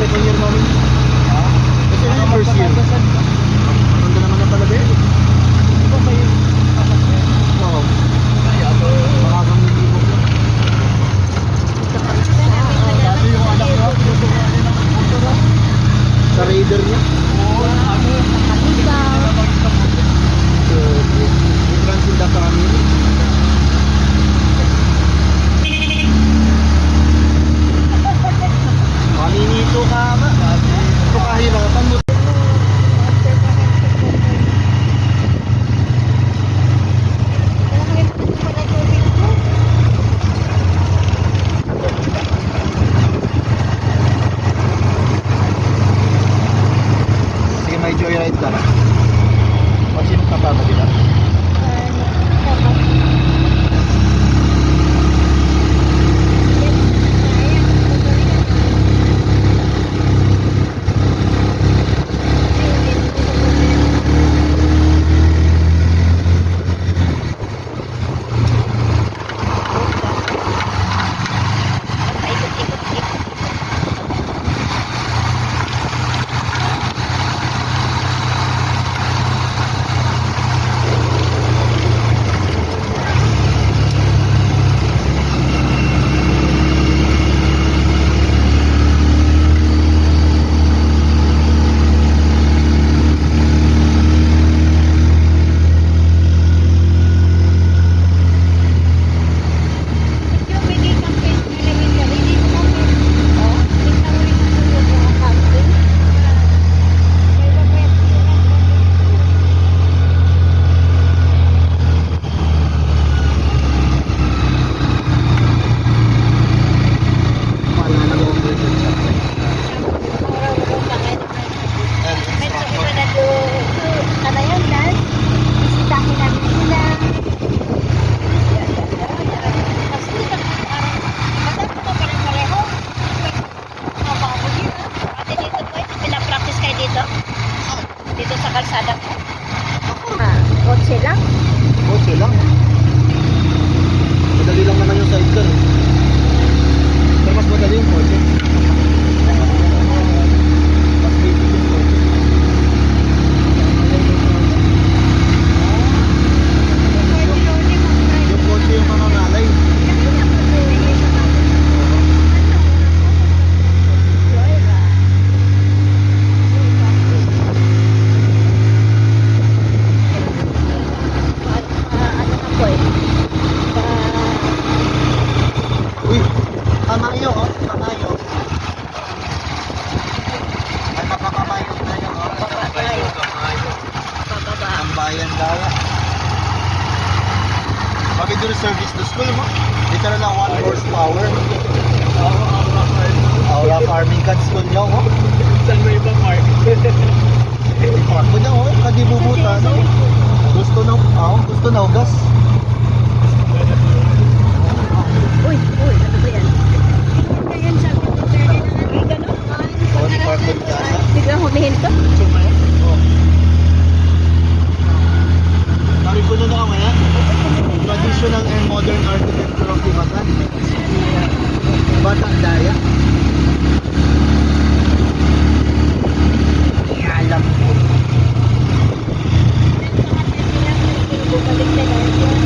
second year namin. Kasi ano yung first year? Maganda naman na pala din. Di ba may anak niya? Oo. Kaya to. Makagang nilibog lang. Dati yung anak niya, pinuturuan niya ng motor. Sa raider niya. Oo, ano? Difference in the family. Maninito ka ba? Ito kahirapan mo. Sige, may joyride ka na. O, sino ka pa ba dila? Dito sa kalsada ko. Kotse lang. Kotse lang. Madali lang naman yung sidecar. Pero mas madali yung kotse. Mas basic yung kotse. Yung kotse yung mga ngalay. Uy, kamayo oh, kamayo. Ay, makakamayo tayo oh. Kamayo. Ang bayan daw. Bakit doon service to school mo? Literal na 1 horsepower. Aura farming cat school niyo oh. Saan may ibang mark? Park mo niya oh, kadibubuta no. Gusto na ugas. Uy, ano ba yan? Ayan, sabi ko, pwede na natin gano'n. Oh, department casa. Biglang humihinto. Oh. Sabi ko na kaya, traditional and modern architecture of Timatan. Batang Daya. Alam ko. Bumalik na lang yan.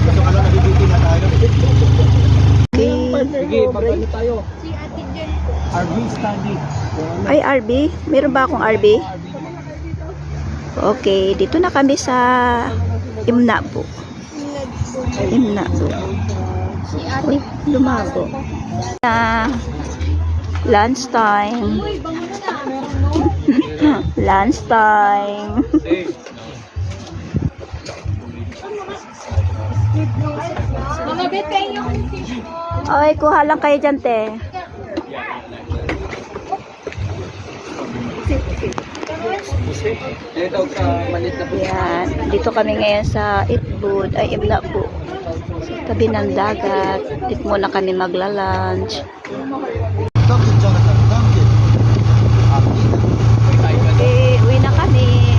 Kaso ano, nabibiti na tayo. Sige, pagkano tayo? Si Ate Jen. RV standing. Ay, RB? Meron ba akong RB? Okay, dito na kami sa Imnabo. Imnabo. Uy, lumago. Lunch time. Lunch time. Mama, bet kayo yung fish mo. Okay, kuha lang kayo dyan, te. Dito sa malit na Yan. Dito kami ngayon sa Itbud, ay Imnabo. Sa tabi ng dagat. Dito muna kami magla-lunch. Dunkin' Jonathan, Dunkin'. Okay, uwi na kami.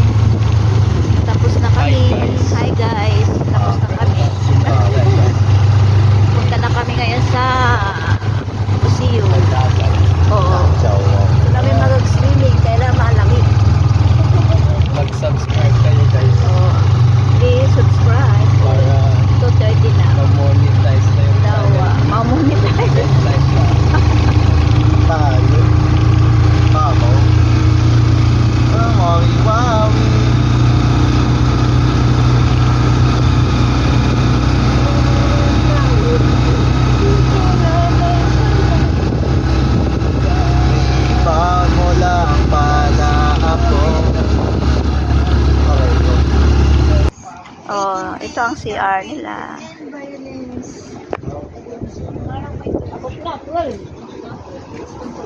Ito ang CR nila.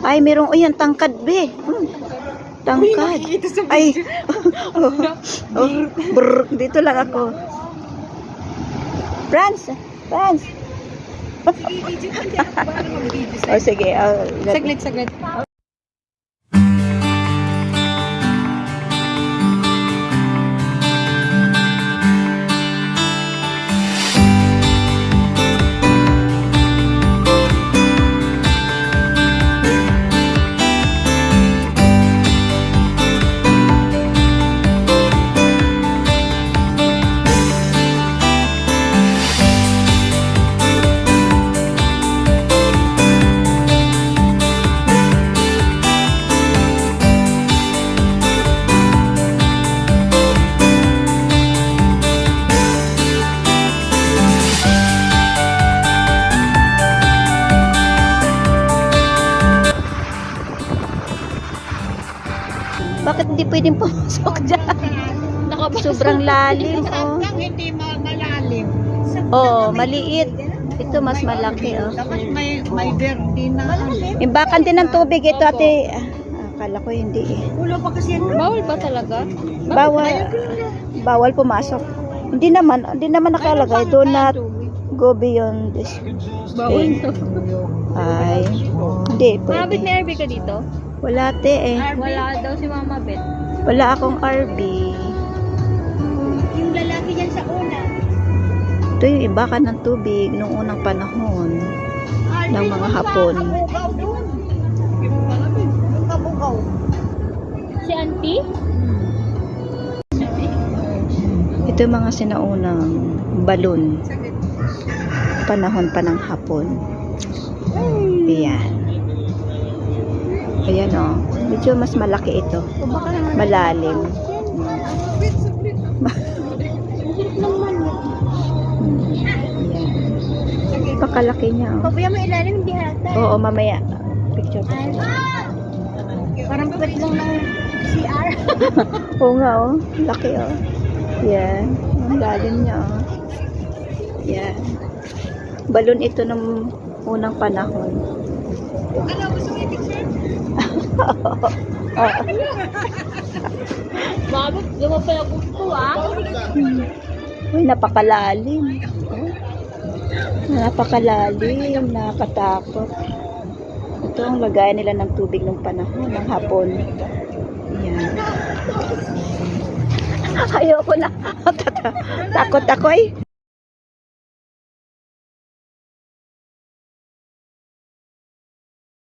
Ay, merong, yan, tangkad, be. Tangkad. Ay, brr, dito lang ako. Franz. Oh, sige. Saglit. Bakit hindi pwedeng pumasok dyan? Sobrang lalim, oh. Hindi malalim. Oh, maliit. Ito mas malaki, oh. Tapos may dirty na. Imbakan din ng tubig ito, ate. Akala ko hindi eh. Ulo pa kasi yan. Bawal ba talaga? Bawal pumasok. Hindi naman nakalagay. Do not go beyond this. Bawal to. Ay, hindi Mabit pwede. may RB ka dito? Wala te eh. Wala daw si Mama Bet. Wala akong RB. Yung lalaki yan sa una. Ito yung imbakan ng tubig noong unang panahon ng mga Hapon. Kabugaw doon. Yung kabugaw. Si Auntie? Ito yung mga sinaunang balon. Panahon pa ng Hapon. Ayan. Ayan o. Medyo mas malaki ito. Malalim. Ayan. Pakalaki niya. Oh. Pabuya mo ilalim, hindi halata. Oo, mamaya. Picture pa. Parang pwede lang ng CR. Oo nga oh. Laki oh. Yan. Ang lalim niya oh. Yan. Balon ito ng unang panahon. Ano, gusto mo yung picture? Mabit, di mo pala gusto Uy, napakalalim. Napakalalim. Nakakatakot. Ito ang lagayan nila ng tubig ng panahon ng Hapon. Yan. Ayoko na. Takot ako eh.